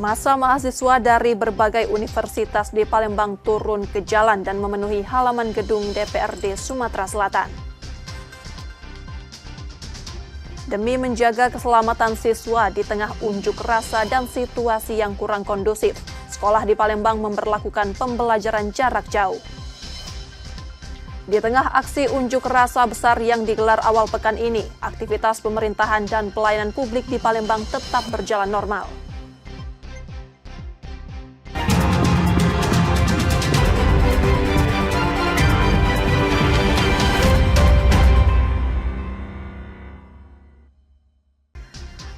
Massa mahasiswa dari berbagai universitas di Palembang turun ke jalan dan memenuhi halaman gedung DPRD Sumatera Selatan. Demi menjaga keselamatan siswa di tengah unjuk rasa dan situasi yang kurang kondusif, sekolah di Palembang memberlakukan pembelajaran jarak jauh. Di tengah aksi unjuk rasa besar yang digelar awal pekan ini, aktivitas pemerintahan dan pelayanan publik di Palembang tetap berjalan normal.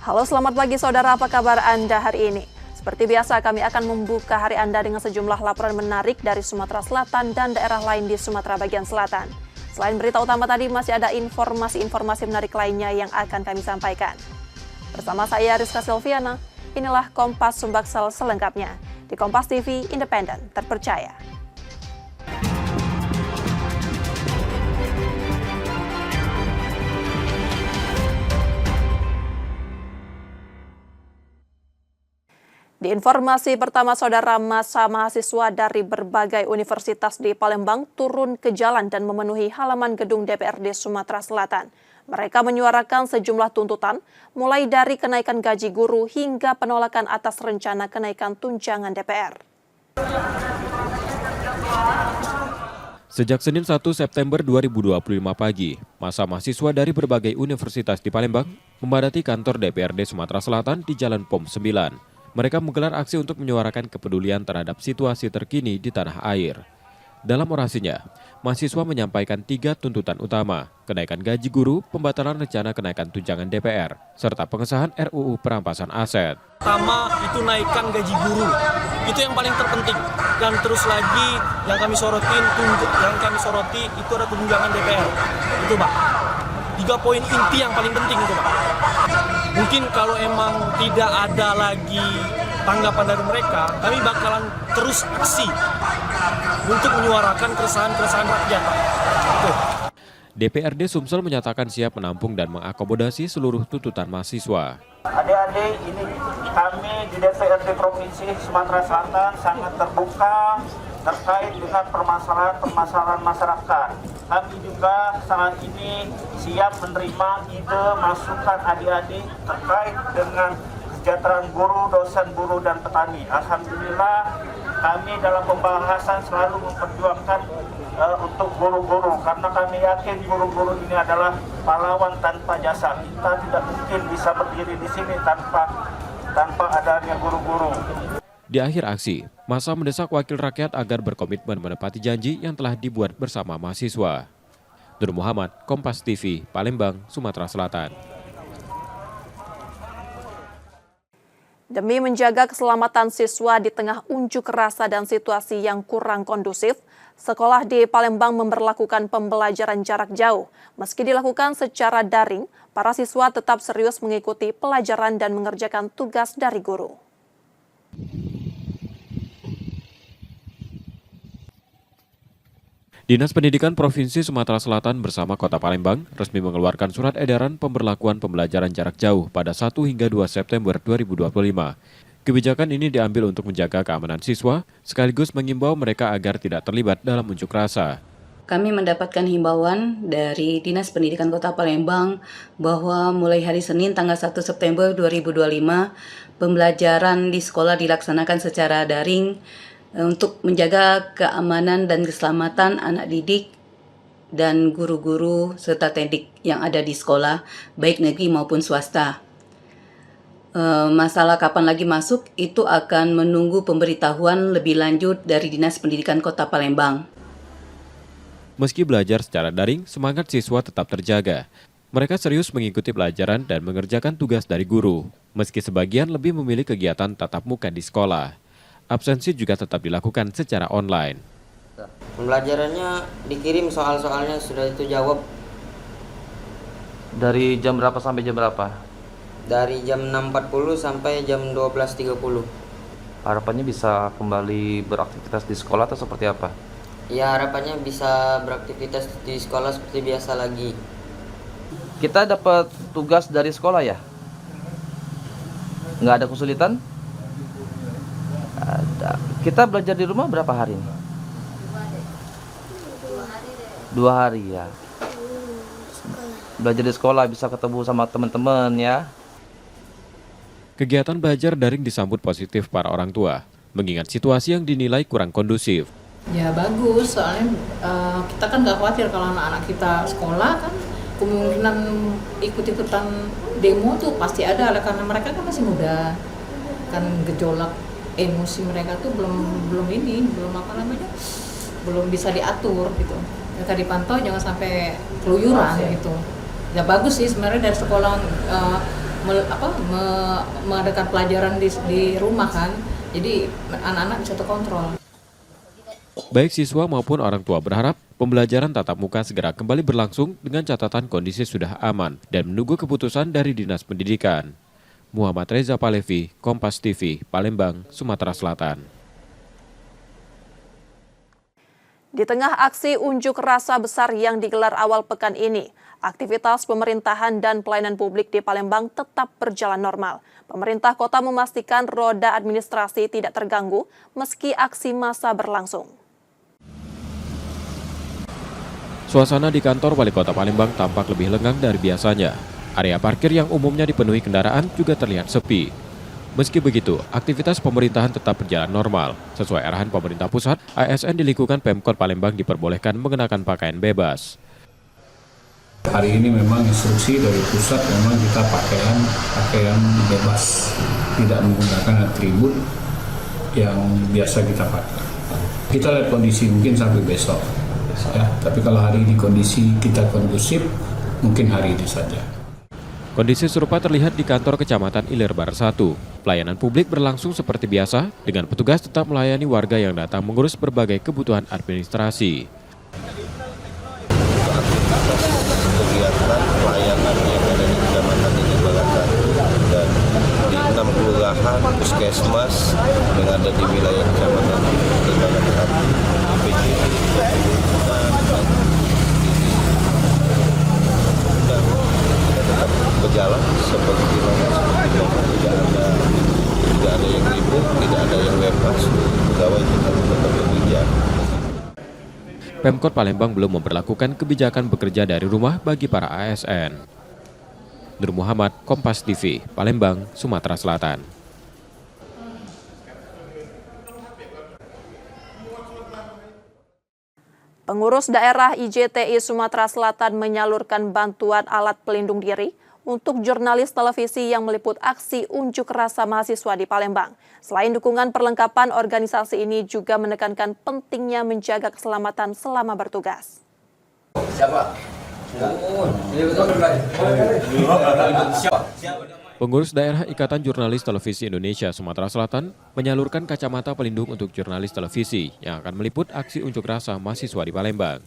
Halo, selamat pagi saudara, apa kabar Anda hari ini? Seperti biasa kami akan membuka hari Anda dengan sejumlah laporan menarik dari Sumatera Selatan dan daerah lain di Sumatera bagian selatan. Selain berita utama tadi, masih ada informasi-informasi menarik lainnya yang akan kami sampaikan. Bersama saya Rizka Silviana, inilah Kompas Sumbaksel selengkapnya di Kompas TV Independen Terpercaya. Di informasi pertama, saudara, massa mahasiswa dari berbagai universitas di Palembang turun ke jalan dan memenuhi halaman gedung DPRD Sumatera Selatan. Mereka menyuarakan sejumlah tuntutan, mulai dari kenaikan gaji guru hingga penolakan atas rencana kenaikan tunjangan DPR. Sejak Senin 1 September 2025 pagi, massa mahasiswa dari berbagai universitas di Palembang memadati kantor DPRD Sumatera Selatan di Jalan POM 9. Mereka menggelar aksi untuk menyuarakan kepedulian terhadap situasi terkini di tanah air. Dalam orasinya, mahasiswa menyampaikan 3 tuntutan utama: kenaikan gaji guru, pembatalan rencana kenaikan tunjangan DPR, serta pengesahan RUU perampasan aset. Pertama, itu naikkan gaji guru. Itu yang paling terpenting. Dan terus lagi yang kami soroti itu ada tunjangan DPR. Itu, Pak. 3 poin inti yang paling penting itu, Pak. Mungkin kalau emang tidak ada lagi tanggapan dari mereka, kami bakalan terus aksi untuk menyuarakan keresahan rakyat, Pak. Tuh. DPRD Sumsel menyatakan siap menampung dan mengakomodasi seluruh tuntutan mahasiswa. Adik-adik, ini kami di DPRD Provinsi Sumatera Selatan sangat terbuka terkait dengan permasalahan masyarakat. Kami juga saat ini siap menerima ide masukan adik-adik terkait dengan kesejahteraan guru, dosen, buruh, dan petani. Alhamdulillah, kami dalam pembahasan selalu memperjuangkan untuk guru-guru, karena kami yakin guru-guru ini adalah pahlawan tanpa jasa. Kita tidak mungkin bisa berdiri di sini tanpa adanya guru-guru. Di akhir aksi, massa mendesak wakil rakyat agar berkomitmen menepati janji yang telah dibuat bersama mahasiswa. Nur Muhammad, Kompas TV, Palembang, Sumatera Selatan. Demi menjaga keselamatan siswa di tengah unjuk rasa dan situasi yang kurang kondusif, sekolah di Palembang memberlakukan pembelajaran jarak jauh. Meski dilakukan secara daring, para siswa tetap serius mengikuti pelajaran dan mengerjakan tugas dari guru. Dinas Pendidikan Provinsi Sumatera Selatan bersama Kota Palembang resmi mengeluarkan surat edaran pemberlakuan pembelajaran jarak jauh pada 1 hingga 2 September 2025. Kebijakan ini diambil untuk menjaga keamanan siswa, sekaligus mengimbau mereka agar tidak terlibat dalam unjuk rasa. Kami mendapatkan himbauan dari Dinas Pendidikan Kota Palembang bahwa mulai hari Senin tanggal 1 September 2025, pembelajaran di sekolah dilaksanakan secara daring untuk menjaga keamanan dan keselamatan anak didik dan guru-guru serta teknik yang ada di sekolah, baik negeri maupun swasta. Masalah kapan lagi masuk itu akan menunggu pemberitahuan lebih lanjut dari Dinas Pendidikan Kota Palembang. Meski belajar secara daring, semangat siswa tetap terjaga. Mereka serius mengikuti pelajaran dan mengerjakan tugas dari guru, meski sebagian lebih memilih kegiatan tatap muka di sekolah. Absensi juga tetap dilakukan secara online. Pembelajarannya dikirim, soal-soalnya sudah itu jawab. Dari jam berapa sampai jam berapa? Dari jam 6.40 sampai jam 12.30. Harapannya bisa kembali beraktivitas di sekolah atau seperti apa? Ya, harapannya bisa beraktivitas di sekolah seperti biasa lagi. Kita dapat tugas dari sekolah ya? Nggak ada kesulitan? Ada. Kita belajar di rumah berapa hari nih? 2 hari ya. Belajar di sekolah bisa ketemu sama teman-teman ya. Kegiatan belajar daring disambut positif para orang tua, mengingat situasi yang dinilai kurang kondusif. Ya bagus, soalnya kita kan nggak khawatir kalau anak-anak kita sekolah kan kemungkinan ikut-ikutan demo tuh pasti ada, karena mereka kan masih muda, kan gejolak emosi mereka tuh belum bisa diatur gitu. Mereka dipantau jangan sampai keluyuran gitu. Ya bagus sih sebenarnya dari sekolah mengadakan pelajaran di rumah kan, jadi anak-anak bisa terkontrol. Baik siswa maupun orang tua berharap pembelajaran tatap muka segera kembali berlangsung dengan catatan kondisi sudah aman dan menunggu keputusan dari Dinas Pendidikan. Muhammad Reza Palevi, Kompas TV, Palembang, Sumatera Selatan. Di tengah aksi unjuk rasa besar yang digelar awal pekan ini, aktivitas pemerintahan dan pelayanan publik di Palembang tetap berjalan normal. Pemerintah kota memastikan roda administrasi tidak terganggu meski aksi massa berlangsung. Suasana di kantor Wali Kota Palembang tampak lebih lengang dari biasanya. Area parkir yang umumnya dipenuhi kendaraan juga terlihat sepi. Meski begitu, aktivitas pemerintahan tetap berjalan normal. Sesuai arahan pemerintah pusat, ASN di lingkungan Pemkot Palembang diperbolehkan mengenakan pakaian bebas. Hari ini memang instruksi dari pusat memang kita pakaian bebas, tidak menggunakan atribut yang biasa kita pakai. Kita lihat kondisi mungkin sampai besok, ya. Tapi kalau hari ini kondisi kita kondusif, mungkin hari ini saja. Kondisi serupa terlihat di kantor Kecamatan Ilir Barat 1. Pelayanan publik berlangsung seperti biasa, dengan petugas tetap melayani warga yang datang mengurus berbagai kebutuhan administrasi. Kegiatan pelayanan yang ada di kecamatan ini Balatan dan di 6 kelurahan puskesmas yang ada di wilayah kecamatan Balatan dan kita tetap berjalan seperti tidak ada yang ribut, tidak ada yang bebas, pegawai kita tetap bekerja. Pemkot Palembang belum memberlakukan kebijakan bekerja dari rumah bagi para ASN. Nur Muhammad, Kompas TV, Palembang, Sumatera Selatan. Pengurus daerah IJTI Sumatera Selatan menyalurkan bantuan alat pelindung diri untuk jurnalis televisi yang meliput aksi unjuk rasa mahasiswa di Palembang. Selain dukungan perlengkapan, organisasi ini juga menekankan pentingnya menjaga keselamatan selama bertugas. Pengurus daerah Ikatan Jurnalis Televisi Indonesia Sumatera Selatan menyalurkan kacamata pelindung untuk jurnalis televisi yang akan meliput aksi unjuk rasa mahasiswa di Palembang.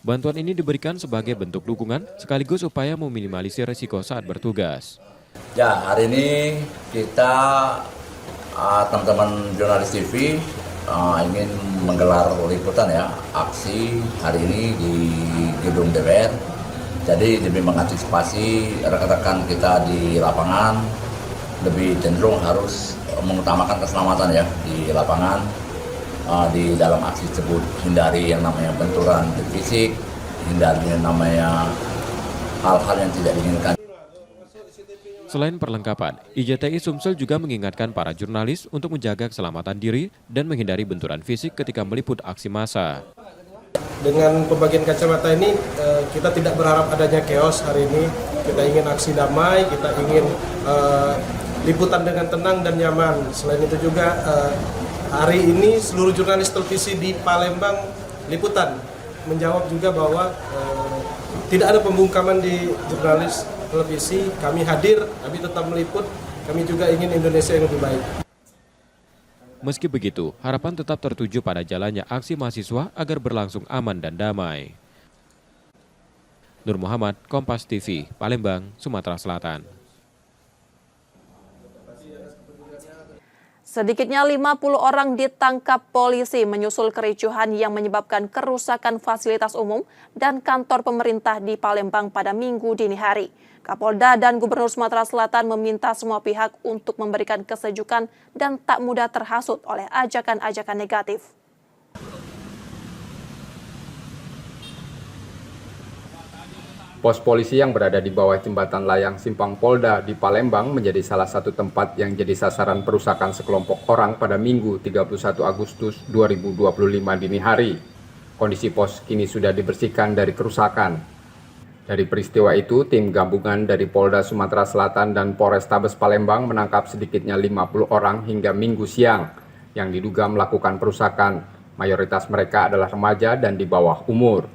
Bantuan ini diberikan sebagai bentuk dukungan sekaligus upaya meminimalisir risiko saat bertugas. Ya, hari ini kita teman-teman jurnalis TV ingin menggelar liputan ya, aksi hari ini di gedung DPR. Jadi demi mengantisipasi rekan-rekan kita di lapangan lebih cenderung harus mengutamakan keselamatan ya di lapangan. Di dalam aksi tersebut hindari yang namanya benturan fisik, hindari yang namanya hal-hal yang tidak diinginkan. Selain perlengkapan, IJTI Sumsel juga mengingatkan para jurnalis untuk menjaga keselamatan diri dan menghindari benturan fisik ketika meliput aksi massa. Dengan pembagian kacamata ini, kita tidak berharap adanya chaos hari ini. Kita ingin aksi damai, kita ingin liputan dengan tenang dan nyaman. Selain itu juga hari ini seluruh jurnalis televisi di Palembang liputan menjawab juga bahwa tidak ada pembungkaman di jurnalis televisi. Kami hadir, kami tetap meliput, kami juga ingin Indonesia yang lebih baik. Meski begitu, harapan tetap tertuju pada jalannya aksi mahasiswa agar berlangsung aman dan damai. Nur Muhammad, Kompas TV, Palembang, Sumatera Selatan. Sedikitnya 50 orang ditangkap polisi menyusul kericuhan yang menyebabkan kerusakan fasilitas umum dan kantor pemerintah di Palembang pada Minggu dini hari. Kapolda dan Gubernur Sumatera Selatan meminta semua pihak untuk memberikan kesejukan dan tak mudah terhasut oleh ajakan-ajakan negatif. Pos polisi yang berada di bawah jembatan layang Simpang Polda di Palembang menjadi salah satu tempat yang jadi sasaran perusakan sekelompok orang pada Minggu 31 Agustus 2025 dini hari. Kondisi pos kini sudah dibersihkan dari kerusakan. Dari peristiwa itu, tim gabungan dari Polda Sumatera Selatan dan Polrestabes Palembang menangkap sedikitnya 50 orang hingga Minggu siang yang diduga melakukan perusakan. Mayoritas mereka adalah remaja dan di bawah umur.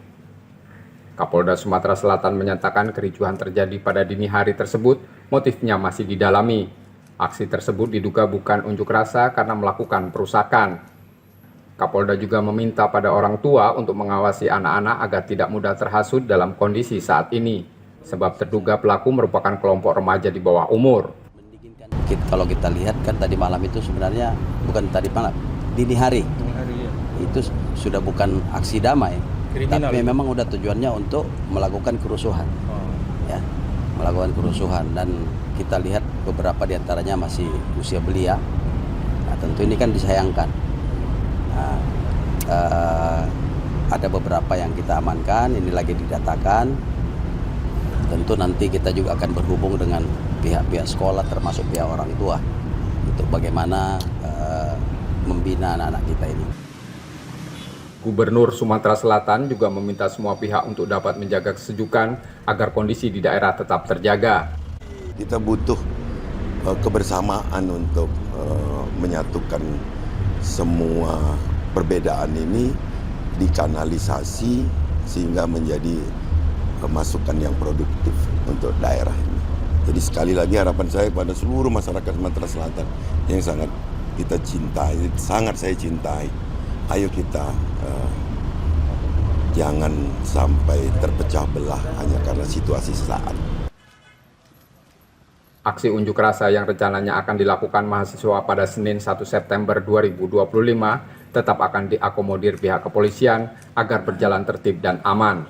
Kapolda Sumatera Selatan menyatakan kericuhan terjadi pada dini hari tersebut, motifnya masih didalami. Aksi tersebut diduga bukan unjuk rasa karena melakukan perusakan. Kapolda juga meminta pada orang tua untuk mengawasi anak-anak agar tidak mudah terhasut dalam kondisi saat ini, sebab terduga pelaku merupakan kelompok remaja di bawah umur. Kalau kita lihat kan tadi malam itu sebenarnya bukan tadi malam, dini hari ya. Itu sudah bukan aksi damai. Kriminal. Tapi memang udah tujuannya untuk melakukan kerusuhan, ya, melakukan kerusuhan, dan kita lihat beberapa diantaranya masih usia belia. Nah, tentu ini kan disayangkan. Nah, ada beberapa yang kita amankan, ini lagi didatakan. Tentu nanti kita juga akan berhubung dengan pihak-pihak sekolah, termasuk pihak orang tua, untuk bagaimana membina anak-anak kita ini. Gubernur Sumatera Selatan juga meminta semua pihak untuk dapat menjaga kesejukan agar kondisi di daerah tetap terjaga. Kita butuh kebersamaan untuk menyatukan semua perbedaan ini, dikanalisasi sehingga menjadi masukan yang produktif untuk daerah ini. Jadi sekali lagi harapan saya pada seluruh masyarakat Sumatera Selatan yang sangat kita cintai, sangat saya cintai. Ayo kita jangan sampai terpecah belah hanya karena situasi sesaat. Aksi unjuk rasa yang rencananya akan dilakukan mahasiswa pada Senin 1 September 2025 tetap akan diakomodir pihak kepolisian agar berjalan tertib dan aman.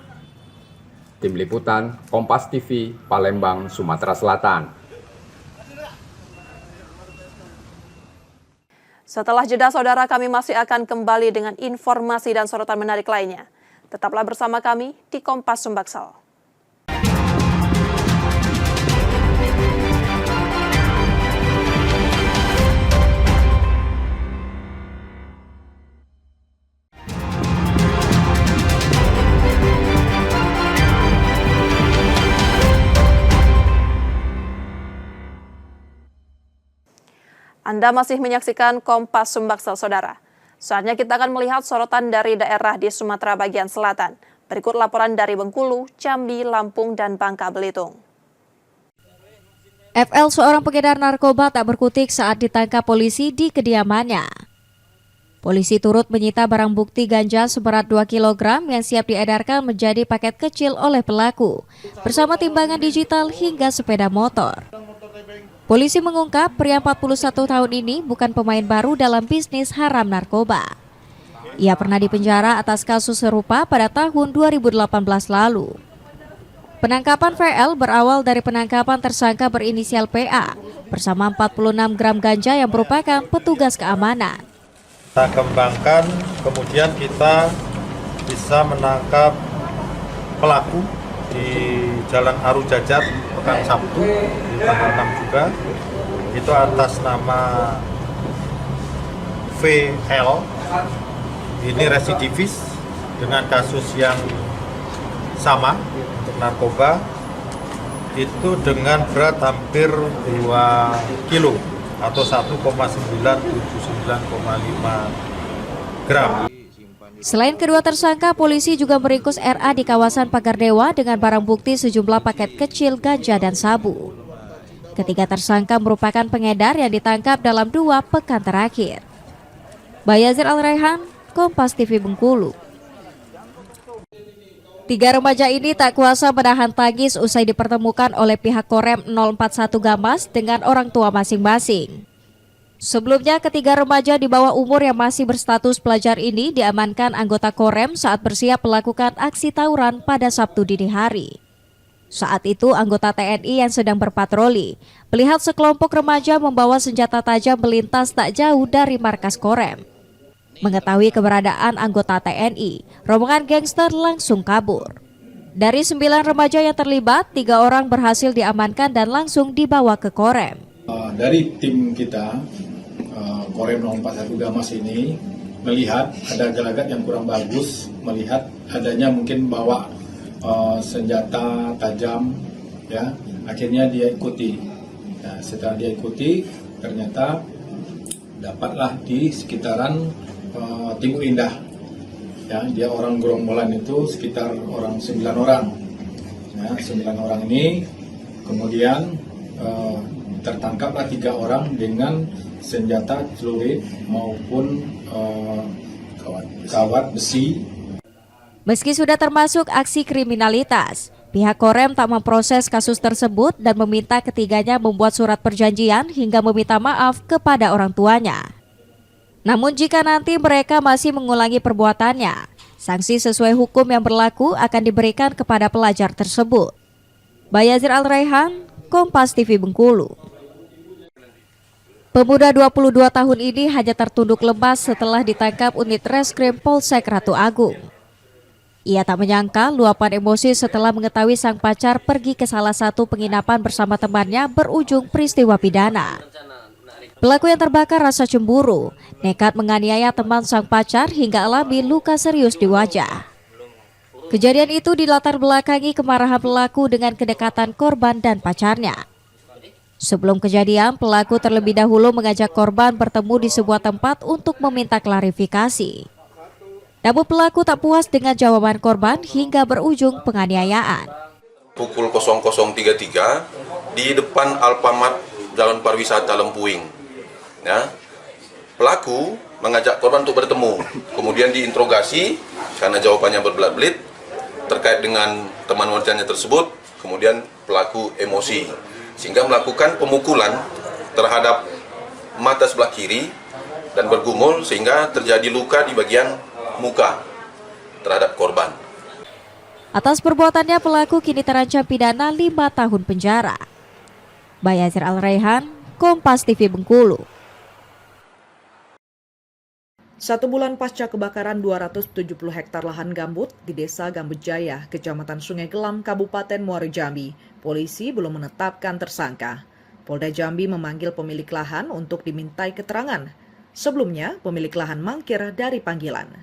Tim Liputan, Kompas TV, Palembang, Sumatera Selatan. Setelah jeda, saudara, kami masih akan kembali dengan informasi dan sorotan menarik lainnya. Tetaplah bersama kami di Kompas Sumbaksel. Anda masih menyaksikan Kompas Sumbaksel, saudara. Saatnya kita akan melihat sorotan dari daerah di Sumatera bagian selatan. Berikut laporan dari Bengkulu, Jambi, Lampung, dan Bangka Belitung. FL, seorang pengedar narkoba, tak berkutik saat ditangkap polisi di kediamannya. Polisi turut menyita barang bukti ganja seberat 2 kg yang siap diedarkan menjadi paket kecil oleh pelaku, bersama timbangan digital hingga sepeda motor. Polisi mengungkap pria 41 tahun ini bukan pemain baru dalam bisnis haram narkoba. Ia pernah dipenjara atas kasus serupa pada tahun 2018 lalu. Penangkapan VL berawal dari penangkapan tersangka berinisial PA bersama 46 gram ganja yang merupakan petugas keamanan. Kita kembangkan, kemudian kita bisa menangkap pelaku di Jalan Arujajat Pekan Sabtu di tanggal 6 juga. Itu atas nama VL. Ini residivis dengan kasus yang sama untuk narkoba, itu dengan berat hampir 2 kilo atau 1,979,5 gram. Selain kedua tersangka, polisi juga meringkus RA di kawasan Pagar Dewa dengan barang bukti sejumlah paket kecil ganja dan sabu. Ketiga tersangka merupakan pengedar yang ditangkap dalam 2 pekan terakhir. Bayazir Al-Raihan, Kompas TV Bengkulu. 3 remaja ini tak kuasa menahan tangis usai dipertemukan oleh pihak Korem 041 Gamas dengan orang tua masing-masing. Sebelumnya, ketiga remaja di bawah umur yang masih berstatus pelajar ini diamankan anggota Korem saat bersiap melakukan aksi tawuran pada Sabtu dini hari. Saat itu anggota TNI yang sedang berpatroli melihat sekelompok remaja membawa senjata tajam melintas tak jauh dari markas Korem. Mengetahui keberadaan anggota TNI, rombongan gangster langsung kabur. Dari 9 remaja yang terlibat, 3 orang berhasil diamankan dan langsung dibawa ke Korem. Dari tim kita, Korem 041 Gamas ini melihat ada gelagat yang kurang bagus, melihat adanya mungkin bawa senjata tajam, ya. Akhirnya dia ikuti. Nah, setelah dia ikuti, ternyata dapatlah di sekitaran Timur Indah. Ya, dia orang gerombolan itu sekitar 9 orang. Ya, 9 orang ini kemudian tertangkaplah 3 orang dengan senjata celurit maupun kawat besi. Meski sudah termasuk aksi kriminalitas, pihak Korem tak memproses kasus tersebut dan meminta ketiganya membuat surat perjanjian hingga meminta maaf kepada orang tuanya. Namun jika nanti mereka masih mengulangi perbuatannya, sanksi sesuai hukum yang berlaku akan diberikan kepada pelajar tersebut. Bayazir Al-Raihan, Kompas TV Bengkulu. Pemuda 22 tahun ini hanya tertunduk lemas setelah ditangkap unit reskrim Polsek Ratu Agung. Ia tak menyangka luapan emosi setelah mengetahui sang pacar pergi ke salah satu penginapan bersama temannya berujung peristiwa pidana. Pelaku yang terbakar rasa cemburu, nekat menganiaya teman sang pacar hingga alami luka serius di wajah. Kejadian itu dilatar belakangi kemarahan pelaku dengan kedekatan korban dan pacarnya. Sebelum kejadian, pelaku terlebih dahulu mengajak korban bertemu di sebuah tempat untuk meminta klarifikasi. Namun pelaku tak puas dengan jawaban korban hingga berujung penganiayaan. Pukul 00.33 di depan Alfamart Jalan Pariwisata Lempuing. Ya, pelaku mengajak korban untuk bertemu, kemudian diinterogasi karena jawabannya berbelat-belit terkait dengan teman wanitanya tersebut. Kemudian pelaku emosi sehingga melakukan pemukulan terhadap mata sebelah kiri dan bergumul sehingga terjadi luka di bagian muka terhadap korban. Atas perbuatannya pelaku kini terancam pidana 5 tahun penjara. Bayazir Al-Raihan, Kompas TV Bengkulu. 1 bulan pasca kebakaran 270 hektar lahan gambut di Desa Gambut Jaya, Kecamatan Sungai Gelam, Kabupaten Muaro Jambi, polisi belum menetapkan tersangka. Polda Jambi memanggil pemilik lahan untuk dimintai keterangan. Sebelumnya, pemilik lahan mangkir dari panggilan.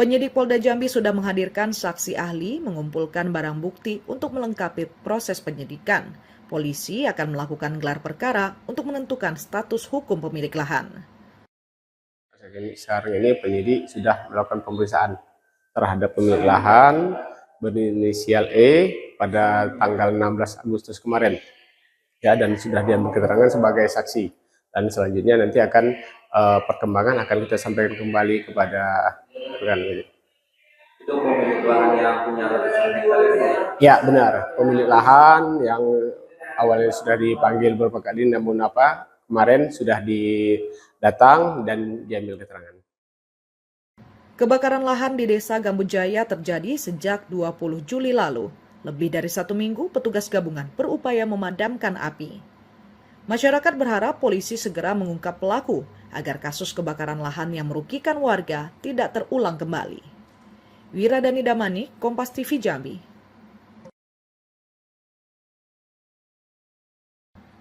Penyidik Polda Jambi sudah menghadirkan saksi ahli mengumpulkan barang bukti untuk melengkapi proses penyidikan. Polisi akan melakukan gelar perkara untuk menentukan status hukum pemilik lahan. Sekarang ini penyidik sudah melakukan pemeriksaan terhadap pemilik lahan berinisial E pada tanggal 16 Agustus kemarin. Ya, dan sudah diambil keterangan sebagai saksi. Dan selanjutnya nanti akan perkembangan akan kita sampaikan kembali kepada rekan ini. Itu pemilik lahan yang punya ratusan hektar itu ya? Ya benar, pemilik lahan yang awalnya sudah dipanggil beberapa kali, namun kemarin sudah datang dan diambil keterangan. Kebakaran lahan di Desa Gambut Jaya terjadi sejak 20 Juli lalu. Lebih dari 1 minggu petugas gabungan berupaya memadamkan api. Masyarakat berharap polisi segera mengungkap pelaku agar kasus kebakaran lahan yang merugikan warga tidak terulang kembali. Wiradani Damani, Kompas TV Jambi.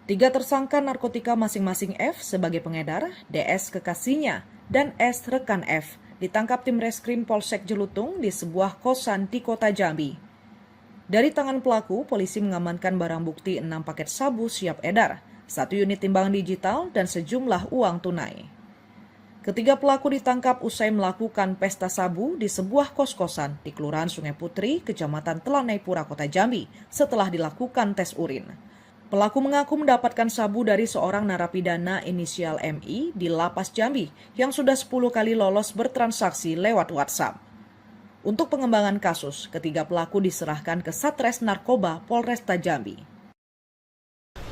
3 tersangka narkotika masing-masing F sebagai pengedar, DS kekasihnya, dan S rekan F ditangkap tim reskrim Polsek Jelutung di sebuah kosan di kota Jambi. Dari tangan pelaku, polisi mengamankan barang bukti 6 paket sabu siap edar, 1 unit timbangan digital, dan sejumlah uang tunai. Ketiga pelaku ditangkap usai melakukan pesta sabu di sebuah kos-kosan di Kelurahan Sungai Putri, Kecamatan Telanai-Pura, Kota Jambi, setelah dilakukan tes urin. Pelaku mengaku mendapatkan sabu dari seorang narapidana inisial MI di Lapas Jambi yang sudah 10 kali lolos bertransaksi lewat WhatsApp. Untuk pengembangan kasus, ketiga pelaku diserahkan ke Satres Narkoba Polresta Jambi.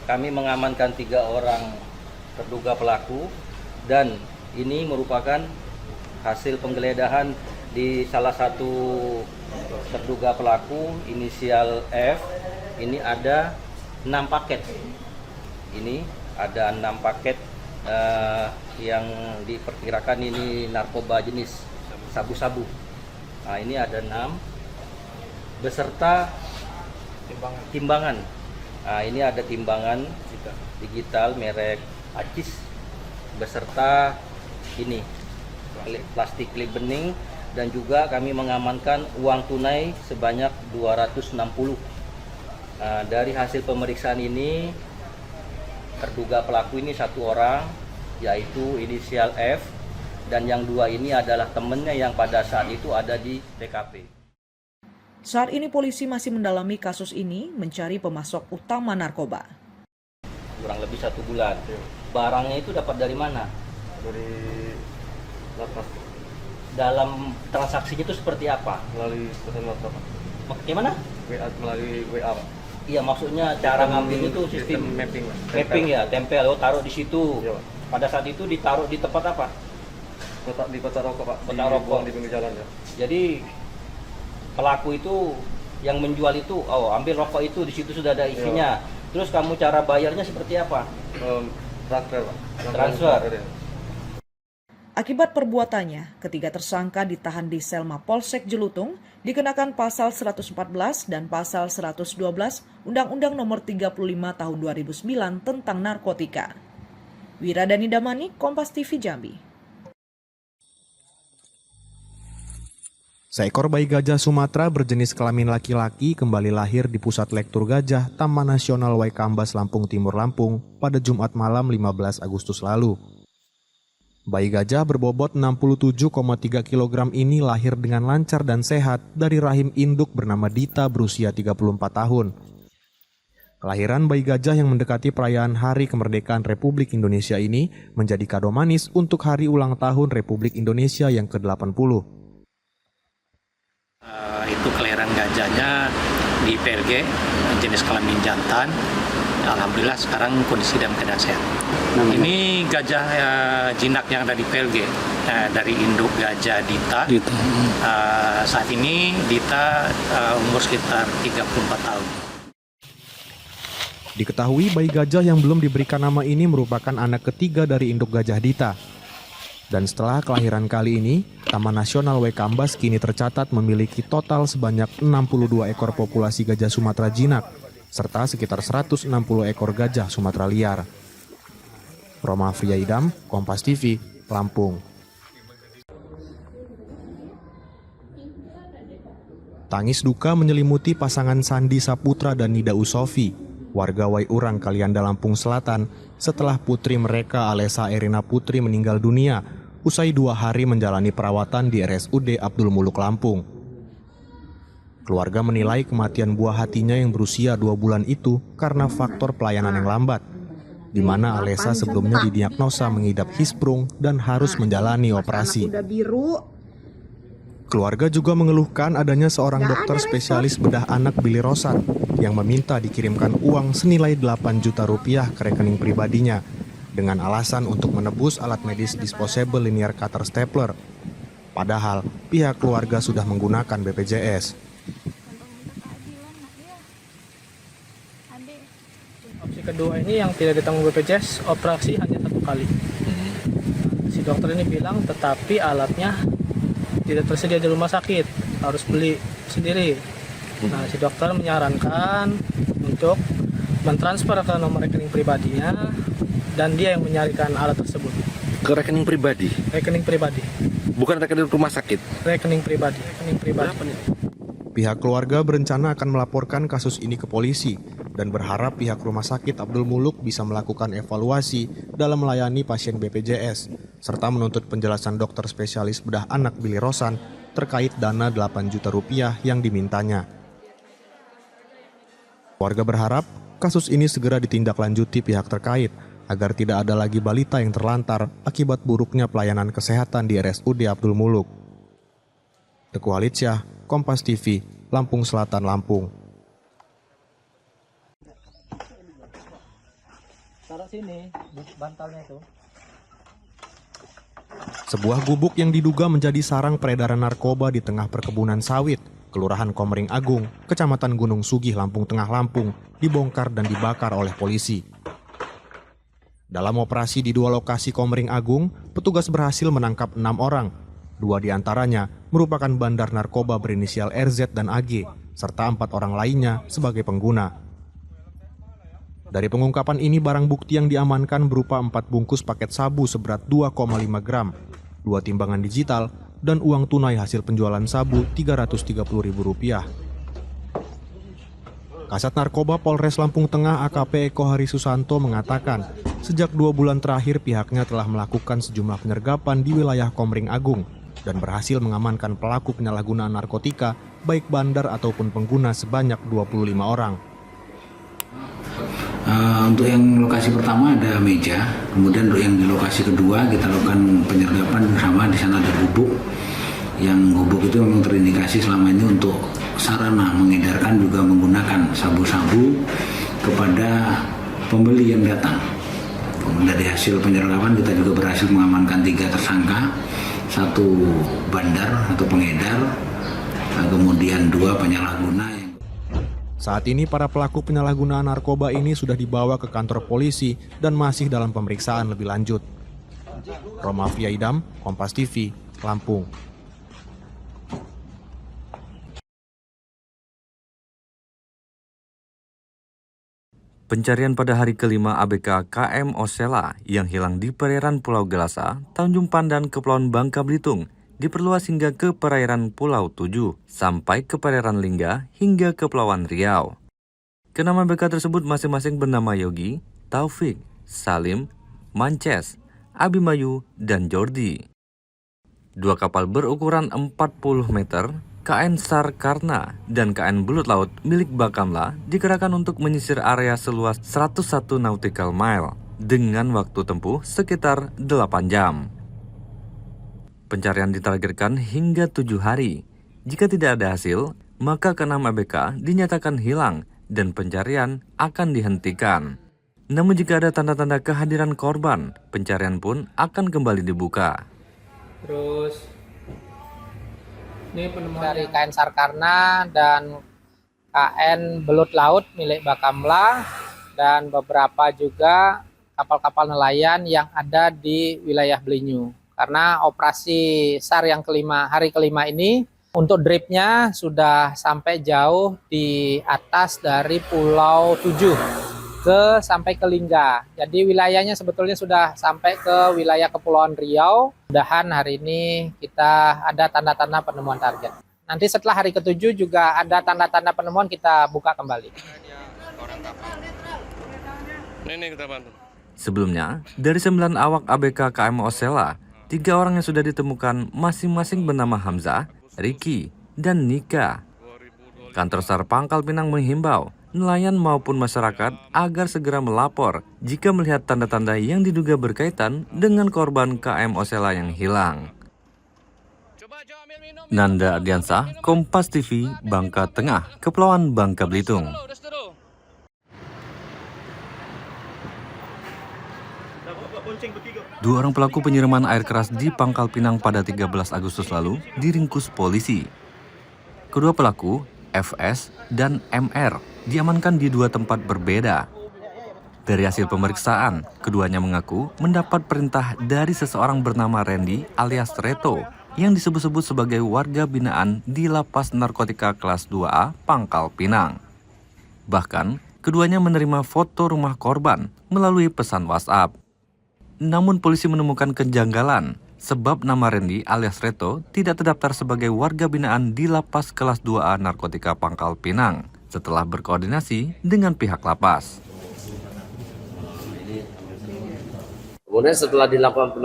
Kami mengamankan 3 orang terduga pelaku dan ini merupakan hasil penggeledahan di salah satu terduga pelaku inisial F ini ada 6 paket. Ini ada 6 paket yang diperkirakan ini narkoba jenis sabu-sabu. Nah, ini ada 6 beserta timbangan. Nah, ini ada timbangan digital merek Acis beserta ini plastik klip bening, dan juga kami mengamankan uang tunai sebanyak 260. Nah, dari hasil pemeriksaan ini terduga pelaku ini 1 orang, yaitu inisial F, dan yang 2 ini adalah temannya yang pada saat itu ada di TKP. Saat ini polisi masih mendalami kasus ini, mencari pemasok utama narkoba. Kurang lebih 1 bulan. Barangnya itu dapat dari mana? Dari lapas. Dalam transaksinya itu seperti apa? Melalui pesan WhatsApp. Gimana? Melalui WA, Pak. Iya, maksudnya cara ngambil itu sistem mapping ya, tempel, taruh di situ. Iya, Pak. Pada saat itu ditaruh di tempat apa? Di kotak rokok, Pak. Kotak rokok di pinggir jalan ya. Jadi pelaku itu yang menjual itu, ambil rokok itu, di situ sudah ada isinya. Iya. Terus kamu cara bayarnya seperti apa? Transfer, Pak. Transfer. Akibat perbuatannya, ketiga tersangka ditahan di sel Mapolsek Jelutung, dikenakan pasal 114 dan pasal 112 Undang-Undang Nomor 35 Tahun 2009 tentang narkotika. Wiradani Damani, Kompas TV Jambi. Seekor bayi gajah Sumatera berjenis kelamin laki-laki kembali lahir di Pusat Lektur Gajah Taman Nasional Waikambas, Lampung Timur, Lampung pada Jumat malam 15 Agustus lalu. Bayi gajah berbobot 67,3 kg ini lahir dengan lancar dan sehat dari rahim induk bernama Dita berusia 34 tahun. Kelahiran bayi gajah yang mendekati perayaan Hari Kemerdekaan Republik Indonesia ini menjadi kado manis untuk hari ulang tahun Republik Indonesia yang ke-80. Itu kelahiran gajahnya di PLG, jenis kelamin jantan. Alhamdulillah sekarang kondisi dalam keadaan sehat. Ini gajah jinak yang ada di PLG, dari induk gajah Dita. Saat ini Dita umur sekitar 34 tahun. Diketahui bayi gajah yang belum diberikan nama ini merupakan anak ketiga dari induk gajah Dita. Dan setelah kelahiran kali ini, Taman Nasional Waikambas kini tercatat memiliki total sebanyak 62 ekor populasi gajah Sumatera jinak, serta sekitar 160 ekor gajah Sumatera liar. Roma Friyaidam, Kompas TV, Lampung. Tangis duka menyelimuti pasangan Sandi Saputra dan Nida Usofi, warga Waiurang, Kalianda, Lampung Selatan, setelah putri mereka Alesa Erina Putri meninggal dunia usai 2 hari menjalani perawatan di RSUD Abdul Muluk, Lampung. Keluarga menilai kematian buah hatinya yang berusia 2 bulan itu karena faktor pelayanan yang lambat, di mana Alesa sebelumnya didiagnosa mengidap hisprung dan harus menjalani operasi. Keluarga juga mengeluhkan adanya seorang dokter spesialis bedah anak Billy Rosan yang meminta dikirimkan uang senilai 8 juta rupiah ke rekening pribadinya dengan alasan untuk menebus alat medis disposable linear cutter stapler. Padahal pihak keluarga sudah menggunakan BPJS. Opsi kedua ini yang tidak ditanggung BPJS, operasi hanya 1 kali. Si dokter ini bilang tetapi alatnya tidak tersedia di rumah sakit, harus beli sendiri. Nah, si dokter menyarankan untuk mentransfer ke nomor rekening pribadinya dan dia yang menyarikan alat tersebut. Ke rekening pribadi? Rekening pribadi. Bukan rekening rumah sakit? Rekening pribadi. Berapa nih? Pihak keluarga berencana akan melaporkan kasus ini ke polisi dan berharap pihak Rumah Sakit Abdul Muluk bisa melakukan evaluasi dalam melayani pasien BPJS, serta menuntut penjelasan dokter spesialis bedah anak Billy Rosan terkait dana 8 juta rupiah yang dimintanya. Warga berharap kasus ini segera ditindaklanjuti pihak terkait agar tidak ada lagi balita yang terlantar akibat buruknya pelayanan kesehatan di RSUD Abdul Muluk. Teguh Halidsyah, Kompas TV, Lampung Selatan, Lampung. Taruh sini, bantalnya itu. Sebuah gubuk yang diduga menjadi sarang peredaran narkoba di tengah perkebunan sawit, Kelurahan Komering Agung, Kecamatan Gunung Sugih, Lampung Tengah, Lampung, dibongkar dan dibakar oleh polisi. Dalam operasi di 2 lokasi Komering Agung, petugas berhasil menangkap 6 orang. 2 diantaranya merupakan bandar narkoba berinisial RZ dan AG, serta 4 orang lainnya sebagai pengguna. Dari pengungkapan ini, barang bukti yang diamankan berupa 4 bungkus paket sabu seberat 2,5 gram, 2 timbangan digital, dan uang tunai hasil penjualan sabu Rp330.000. Kasat Narkoba Polres Lampung Tengah AKP Eko Hari Susanto mengatakan, sejak 2 bulan terakhir pihaknya telah melakukan sejumlah penyergapan di wilayah Komering Agung dan berhasil mengamankan pelaku penyalahgunaan narkotika, baik bandar ataupun pengguna sebanyak 25 orang. Untuk yang lokasi pertama ada meja, kemudian untuk yang di lokasi kedua kita lakukan penyergapan bersama. Di sana ada gubuk, yang gubuk itu memang terindikasi selama ini untuk sarana mengedarkan, juga menggunakan sabu-sabu kepada pembeli yang datang. Dari hasil penyergapan kita juga berhasil mengamankan 3 tersangka, 1 bandar atau pengedar, kemudian 2 penyalahguna. Saat ini para pelaku penyalahgunaan narkoba ini sudah dibawa ke kantor polisi dan masih dalam pemeriksaan lebih lanjut. Roma Fiaidam, Kompas TV, Lampung. Pencarian pada hari kelima ABK KM Osela yang hilang di perairan Pulau Gelasa, Tanjung Pandan, Kepulauan Bangka Belitung diperluas hingga ke perairan Pulau 7 sampai ke perairan Lingga hingga Kepulauan Riau. Kenama ABK tersebut masing-masing bernama Yogi, Taufik, Salim, Mances, Abimayu, dan Jordi. 2 kapal berukuran 40 meter, KN Sar Karna dan KN Belut Laut milik Bakamla dikerahkan untuk menyisir area seluas 101 nautical mile dengan waktu tempuh sekitar 8 jam. Pencarian ditargetkan hingga 7 hari. Jika tidak ada hasil, maka ke-6 ABK dinyatakan hilang dan pencarian akan dihentikan. Namun jika ada tanda-tanda kehadiran korban, pencarian pun akan kembali dibuka. Terus ini penemuan dari KN Sarkarna dan KN Belut Laut milik Bakamla, dan beberapa juga kapal-kapal nelayan yang ada di wilayah Belinyu. Karena operasi SAR yang hari kelima ini untuk dripnya sudah sampai jauh di atas dari Pulau 7 sampai ke Lingga. Jadi wilayahnya sebetulnya sudah sampai ke wilayah Kepulauan Riau. Mudahan hari ini kita ada tanda-tanda penemuan target. Nanti setelah hari ke-7 juga ada tanda-tanda penemuan, kita buka kembali. Sebelumnya, dari 9 awak ABK KM Osela, 3 orang yang sudah ditemukan masing-masing bernama Hamzah, Riki, dan Nika. Kantor SAR Pangkal Pinang menghimbau nelayan maupun masyarakat agar segera melapor jika melihat tanda-tanda yang diduga berkaitan dengan korban KM Osela yang hilang. Nanda Ardiansah, Kompas TV, Bangka Tengah, Kepulauan Bangka Belitung. 2 orang pelaku penyiraman air keras di Pangkal Pinang pada 13 Agustus lalu diringkus polisi. Kedua pelaku, FS dan MR, diamankan di 2 tempat berbeda. Dari hasil pemeriksaan, keduanya mengaku mendapat perintah dari seseorang bernama Randy alias Reto yang disebut-sebut sebagai warga binaan di Lapas Narkotika Kelas 2A Pangkal Pinang. Bahkan, keduanya menerima foto rumah korban melalui pesan WhatsApp. Namun polisi menemukan kejanggalan sebab nama Randy alias Reto tidak terdaftar sebagai warga binaan di Lapas Kelas 2A Narkotika Pangkal Pinang setelah berkoordinasi dengan pihak lapas. Kemudian setelah dilakukan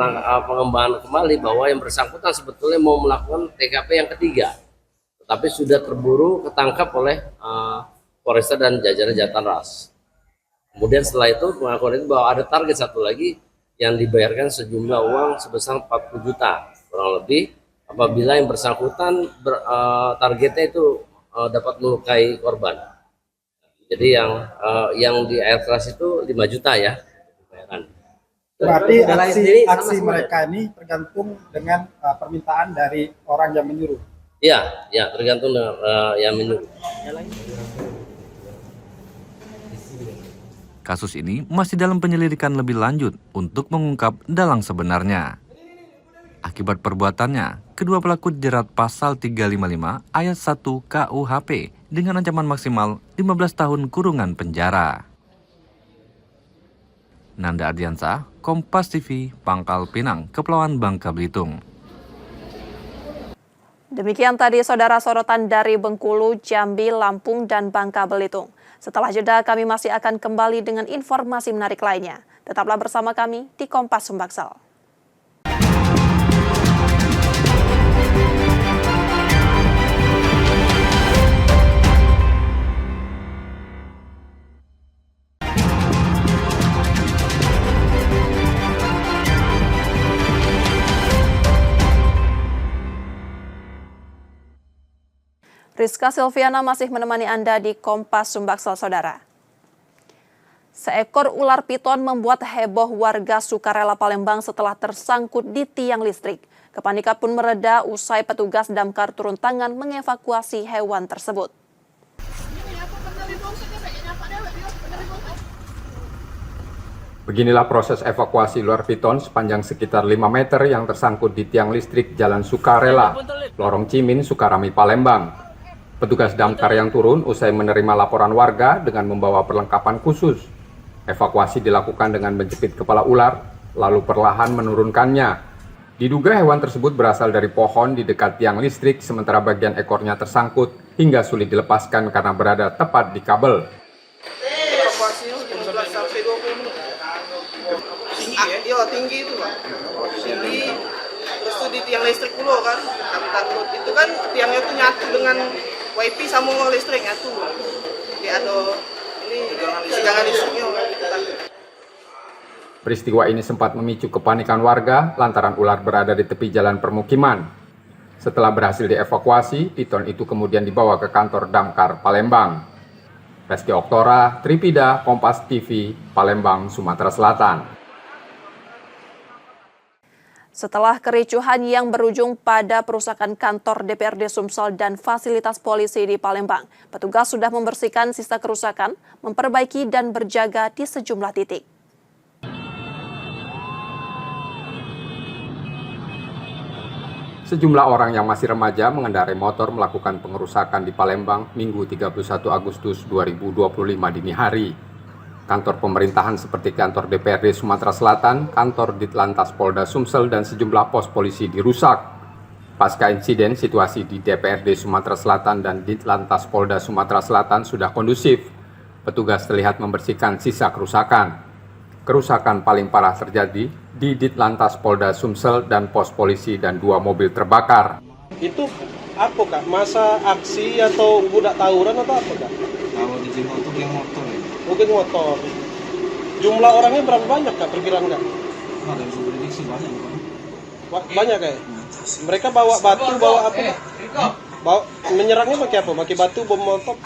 pengembangan kembali bahwa yang bersangkutan sebetulnya mau melakukan TKP yang ketiga, tetapi sudah terburu ketangkap oleh Polresta dan jajaran Jatan Ras. Kemudian setelah itu pengakuan itu bahwa ada target satu lagi yang dibayarkan sejumlah uang sebesar 40 juta kurang lebih apabila yang bersangkutan targetnya itu dapat melukai korban. Jadi yang di air keras itu 5 juta ya bayaran. Berarti aksi mereka ini tergantung dengan permintaan dari orang yang menyuruh. Iya, ya tergantung dengan yang menyuruh. Kasus ini masih dalam penyelidikan lebih lanjut untuk mengungkap dalang sebenarnya. Akibat perbuatannya, kedua pelaku dijerat pasal 355 ayat 1 KUHP dengan ancaman maksimal 15 tahun kurungan penjara. Nanda Ardiansa, Kompas TV, Pangkal Pinang, Kepulauan Bangka Belitung. Demikian tadi saudara sorotan dari Bengkulu, Jambi, Lampung, dan Bangka Belitung. Setelah jeda kami masih akan kembali dengan informasi menarik lainnya. Tetaplah bersama kami di Kompas Sumbaksel. Rizka Silviana masih menemani Anda di Kompas Sumbaksel, saudara. Seekor ular piton membuat heboh warga sukarela Palembang setelah tersangkut di tiang listrik. Kepanikan pun mereda usai petugas damkar turun tangan mengevakuasi hewan tersebut. Beginilah proses evakuasi ular piton sepanjang sekitar 5 meter yang tersangkut di tiang listrik Jalan Sukarela, Lorong Cimin, Sukarami, Palembang. Petugas damkar yang turun usai menerima laporan warga dengan membawa perlengkapan khusus. Evakuasi dilakukan dengan menjepit kepala ular, lalu perlahan menurunkannya. Diduga hewan tersebut berasal dari pohon di dekat tiang listrik, sementara bagian ekornya tersangkut hingga sulit dilepaskan karena berada tepat di kabel. Tinggi itu Pak. Tinggi, terus tuh di tiang listrik dulu kan, takut itu kan tiangnya tuh nyatu dengan wifi sama listrik nyatu. Jadi ada ini tegangan listriknya kan. Peristiwa ini sempat memicu kepanikan warga lantaran ular berada di tepi jalan permukiman. Setelah berhasil dievakuasi, piton itu kemudian dibawa ke kantor damkar Palembang. Reski Oktora, Tripida, Kompas TV, Palembang, Sumatera Selatan. Setelah kericuhan yang berujung pada perusakan kantor DPRD Sumsel dan fasilitas polisi di Palembang, petugas sudah membersihkan sisa kerusakan, memperbaiki dan berjaga di sejumlah titik. Sejumlah orang yang masih remaja mengendarai motor melakukan pengerusakan di Palembang Minggu 31 Agustus 2025 dini hari. Kantor pemerintahan seperti kantor DPRD Sumatera Selatan, kantor Ditlantas Polda Sumsel, dan sejumlah pos polisi dirusak. Pasca insiden, situasi di DPRD Sumatera Selatan dan Ditlantas Polda Sumatera Selatan sudah kondusif. Petugas terlihat membersihkan sisa kerusakan. Kerusakan paling parah terjadi di Ditlantas Polda Sumsel dan pos polisi dan 2 mobil terbakar. Itu apa Kak? Masa aksi atau budak tawuran atau apa Kak? Kalau di sini itu geng motor ya. Mungkin motor. Jumlah orangnya berapa banyak Kak perkiraan Kak? Nah, dari sumber prediksi banyak Pak. Banyak Kak? Mereka bawa batu, bawa apa Kak? Bawa, menyerangnya pakai apa? Pakai batu, bom molotov?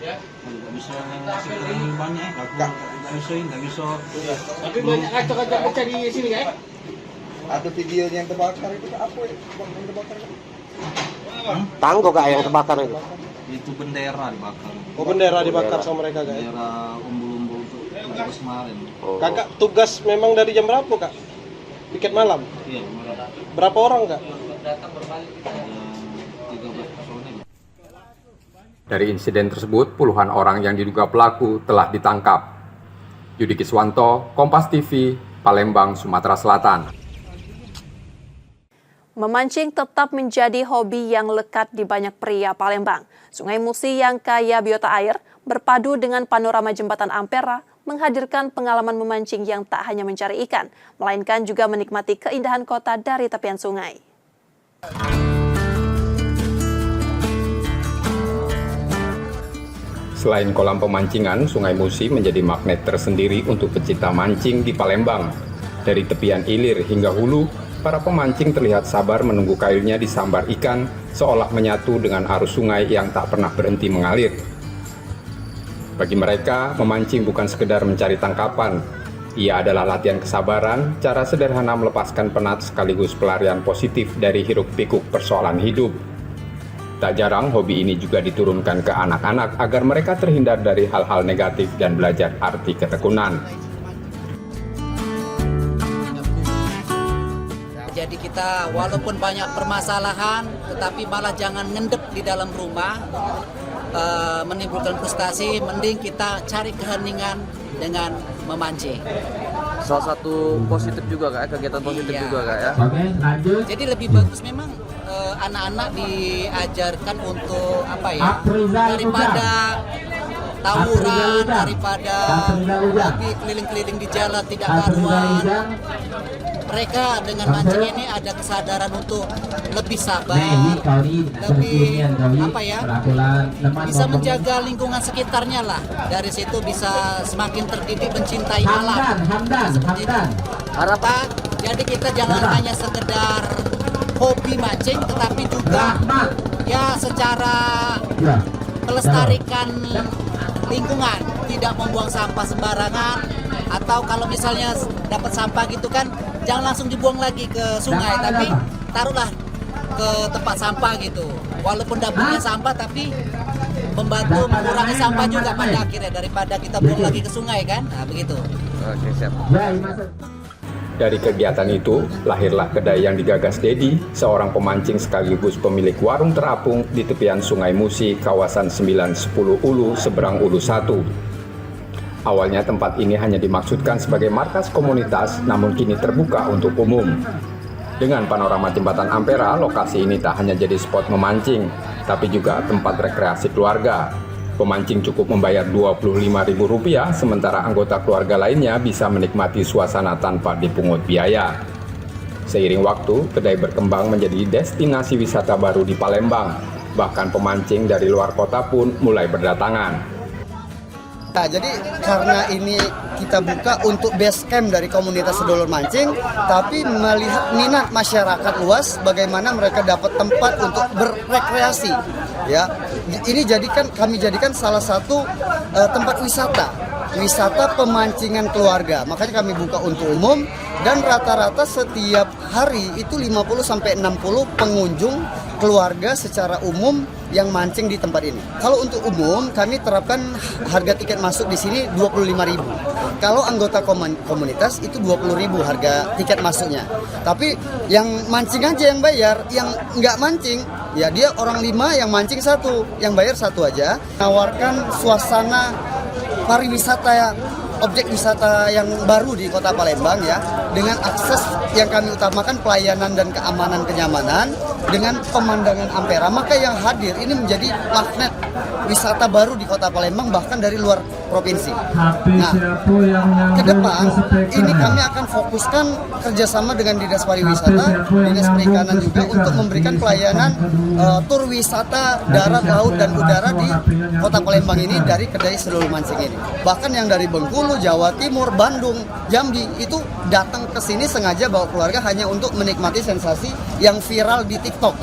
Nggak bisa ngasih training banyak ya. Nggak bisa. Tapi banyak acak-acak di sini Kak? Ada video yang terbakar itu apa ya? Yang terbakar kan? Tanggo Kak yang terbakar itu? Itu bendera dibakar. Oh, bendera dibakar sama mereka Kak? Bendera umbul-umbul itu tugas kemarin. Kakak tugas memang dari jam berapa Kak? Piket malam? Iya, malam. Berapa orang Kak? Ada 13 personel. Dari insiden tersebut, puluhan orang yang diduga pelaku telah ditangkap. Yudi Kiswanto, Kompas TV, Palembang, Sumatera Selatan. Memancing tetap menjadi hobi yang lekat di banyak pria Palembang. Sungai Musi yang kaya biota air, berpadu dengan panorama jembatan Ampera, menghadirkan pengalaman memancing yang tak hanya mencari ikan, melainkan juga menikmati keindahan kota dari tepian sungai. Selain kolam pemancingan, Sungai Musi menjadi magnet tersendiri untuk pecinta mancing di Palembang. Dari tepian hilir hingga hulu, para pemancing terlihat sabar menunggu kailnya disambar ikan, seolah menyatu dengan arus sungai yang tak pernah berhenti mengalir. Bagi mereka, memancing bukan sekedar mencari tangkapan, Ia adalah latihan kesabaran, cara sederhana melepaskan penat sekaligus pelarian positif dari hiruk-pikuk persoalan hidup. Tak jarang hobi ini juga diturunkan ke anak-anak agar mereka terhindar dari hal-hal negatif dan belajar arti ketekunan. Jadi kita walaupun banyak permasalahan, tetapi malah jangan ngendep di dalam rumah, menimbulkan frustasi, mending kita cari keheningan dengan memancing. Salah satu positif juga Kak, kegiatan positif juga Kak ya. Jadi lebih bagus memang anak-anak diajarkan untuk apa ya, daripada tawuran, daripada lebih keliling-keliling di jalan tidak karuan. Mereka dengan mancing ini ada kesadaran untuk lebih sabar, lebih apa ya, bisa menjaga lingkungan sekitarnya lah. Dari situ bisa semakin terdidik mencintai alam. Seperti itu. Harapan. Jadi kita jangan hanya sekedar hobi mancing, tetapi juga ya secara melestarikan lingkungan, tidak membuang sampah sembarangan, atau kalau misalnya dapat sampah gitu kan, jangan langsung dibuang lagi ke sungai, tapi taruhlah ke tempat sampah gitu. Walaupun dapurnya sampah, tapi membantu mengurangi sampah juga pada akhirnya, daripada kita buang lagi ke sungai kan, nah begitu. Oke, siap. Dari kegiatan itu, lahirlah kedai yang digagas Dedi, seorang pemancing sekaligus pemilik warung terapung di tepian Sungai Musi, kawasan 910 Ulu, seberang Ulu 1. Awalnya tempat ini hanya dimaksudkan sebagai markas komunitas, namun kini terbuka untuk umum. Dengan panorama jembatan Ampera, lokasi ini tak hanya jadi spot memancing, tapi juga tempat rekreasi keluarga. Pemancing cukup membayar Rp25.000, sementara anggota keluarga lainnya bisa menikmati suasana tanpa dipungut biaya. Seiring waktu, kedai berkembang menjadi destinasi wisata baru di Palembang. Bahkan pemancing dari luar kota pun mulai berdatangan. Nah, jadi karena ini kita buka untuk base camp dari komunitas sedulur mancing, tapi melihat minat masyarakat luas, bagaimana mereka dapat tempat untuk berrekreasi. Ya, ini kami jadikan salah satu tempat wisata pemancingan keluarga. Makanya kami buka untuk umum, dan rata-rata setiap hari itu 50-60 pengunjung keluarga secara umum yang mancing di tempat ini. Kalau untuk umum, kami terapkan harga tiket masuk di sini Rp25.000. Kalau anggota komunitas itu Rp20.000 harga tiket masuknya. Tapi yang mancing aja yang bayar, yang nggak mancing, ya dia orang 5 yang mancing 1, yang bayar 1 aja. Menawarkan suasana pariwisata, objek wisata yang baru di Kota Palembang ya, dengan akses yang kami utamakan pelayanan dan kenyamanan, dengan pemandangan Ampera. Maka yang hadir ini menjadi magnet wisata baru di Kota Palembang, bahkan dari luar provinsi. Nah, ke depan ini kami akan fokuskan kerjasama dengan Dinas Pariwisata, Dinas Perikanan juga, untuk memberikan pelayanan tur wisata darat, laut, dan udara di Kota Palembang ini dari kedai sedulur mancing ini. Bahkan yang dari Bengkulu, Jawa Timur, Bandung, Jambi itu datang ke sini sengaja bawa keluarga hanya untuk menikmati sensasi yang viral di TikTok.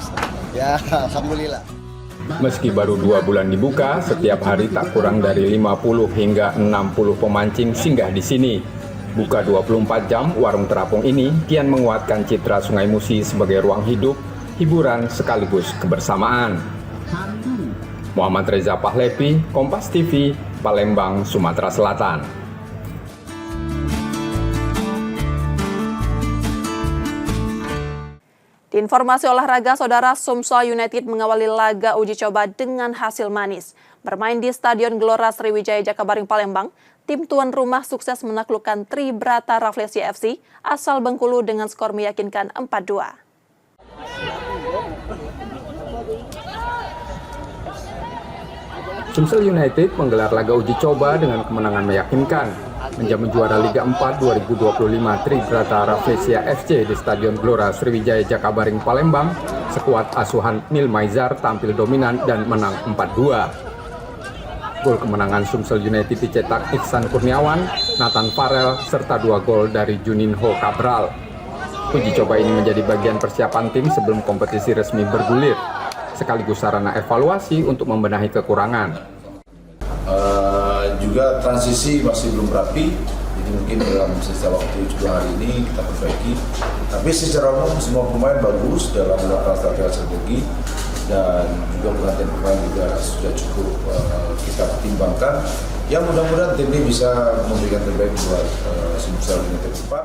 Ya, alhamdulillah. Meski baru 2 bulan dibuka, setiap hari tak kurang dari 50 hingga 60 pemancing singgah di sini. Buka 24 jam, warung terapung ini kian menguatkan citra Sungai Musi sebagai ruang hidup, hiburan sekaligus kebersamaan. Muhammad Reza Pahlevi, Kompas TV, Palembang, Sumatera Selatan. Di informasi olahraga, saudara, Sumsel United mengawali laga uji coba dengan hasil manis. Bermain di Stadion Gelora Sriwijaya Jakabaring Palembang, tim tuan rumah sukses menaklukkan Tribrata Rafflesia FC asal Bengkulu dengan skor meyakinkan 4-2. Sumsel United menggelar laga uji coba dengan kemenangan meyakinkan. Menjamu juara Liga 4 2025 Tribrata Rafflesia FC di Stadion Gelora Sriwijaya Jakabaring Palembang, skuad asuhan Nil Maizar tampil dominan dan menang 4-2. Gol kemenangan Sumsel United dicetak Iksan Kurniawan, Nathan Farel, serta 2 gol dari Juninho Cabral. Uji coba ini menjadi bagian persiapan tim sebelum kompetisi resmi bergulir, sekaligus sarana evaluasi untuk membenahi kekurangan. Juga transisi masih belum rapi di Jadi mungkin dalam sisa waktu 2 hari ini kita perbaiki. Tapi secara umum semua pemain bagus dalam melakukan strategi dan juga perhatian pemain juga sudah cukup kita pertimbangkan. Yang mudah-mudahan tim ini bisa memberikan terbaik buat Sumsel United depan.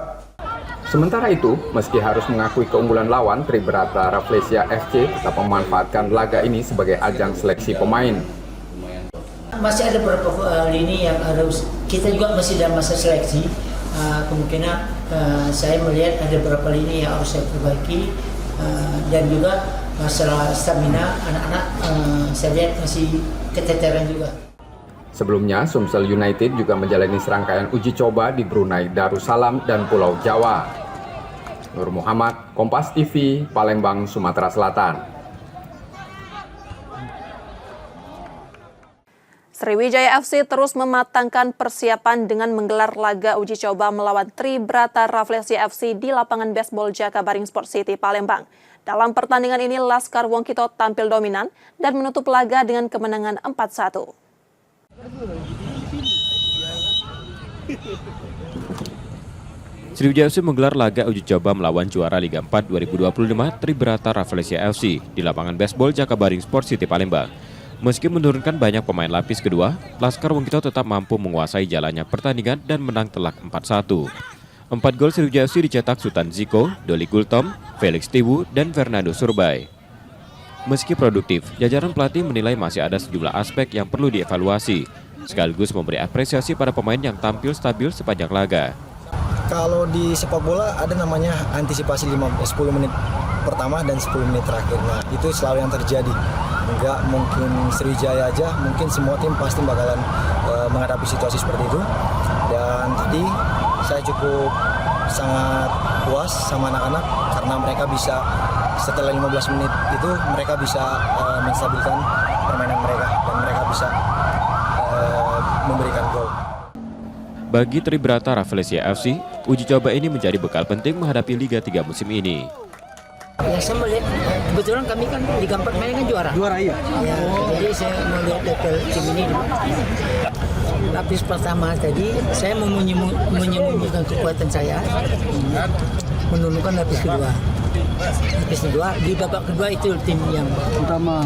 Sementara itu, meski harus mengakui keunggulan lawan, Tribrata Rafflesia FC tetap memanfaatkan laga ini sebagai ajang seleksi pemain. Masih ada beberapa lini yang harus kita juga masih dalam masa seleksi. Kemungkinan saya melihat ada beberapa lini yang harus saya perbaiki dan juga masalah stamina anak-anak saya lihat masih keteteran juga. Sebelumnya, Sumsel United juga menjalani serangkaian uji coba di Brunei Darussalam dan Pulau Jawa. Nur Muhammad, Kompas TV, Palembang, Sumatera Selatan. Sriwijaya FC terus mematangkan persiapan dengan menggelar laga uji coba melawan Tribrata Rafflesia FC di lapangan baseball Jakabaring Sport City, Palembang. Dalam pertandingan ini, Laskar Wongkito tampil dominan dan menutup laga dengan kemenangan 4-1. Sriwijaya FC menggelar laga uji coba melawan juara Liga 4 2025 Tribrata Rafflesia FC di lapangan baseball Jakabaring Sport City, Palembang. Meski menurunkan banyak pemain lapis kedua, Laskar Wongkito tetap mampu menguasai jalannya pertandingan dan menang telak 4-1. 4 gol Sriwijaya FC dicetak Sultan Ziko, Doli Gultom, Felix Tiwu, dan Fernando Surbay. Meski produktif, jajaran pelatih menilai masih ada sejumlah aspek yang perlu dievaluasi, sekaligus memberi apresiasi pada pemain yang tampil stabil sepanjang laga. Kalau di sepak bola ada namanya antisipasi 10 menit pertama dan 10 menit terakhir. Nah, itu selalu yang terjadi. Enggak mungkin Sriwijaya aja, mungkin semua tim pasti bakalan menghadapi situasi seperti itu. Dan tadi saya cukup sangat puas sama anak-anak karena mereka bisa setelah 15 menit itu mereka bisa menstabilkan permainan mereka dan mereka bisa memberikan gol. Bagi Tribrata Rafflesia FC, uji coba ini menjadi bekal penting menghadapi Liga 3 musim ini. Ya, saya melihat kebetulan kami kan Liga 4 main kan juara. Juara iya. Ya, jadi saya melihat level tim ini. Lapis pertama tadi saya mau menyembunyikan kekuatan saya, menurunkan lapis kedua. Lapis kedua di babak kedua itu tim utama.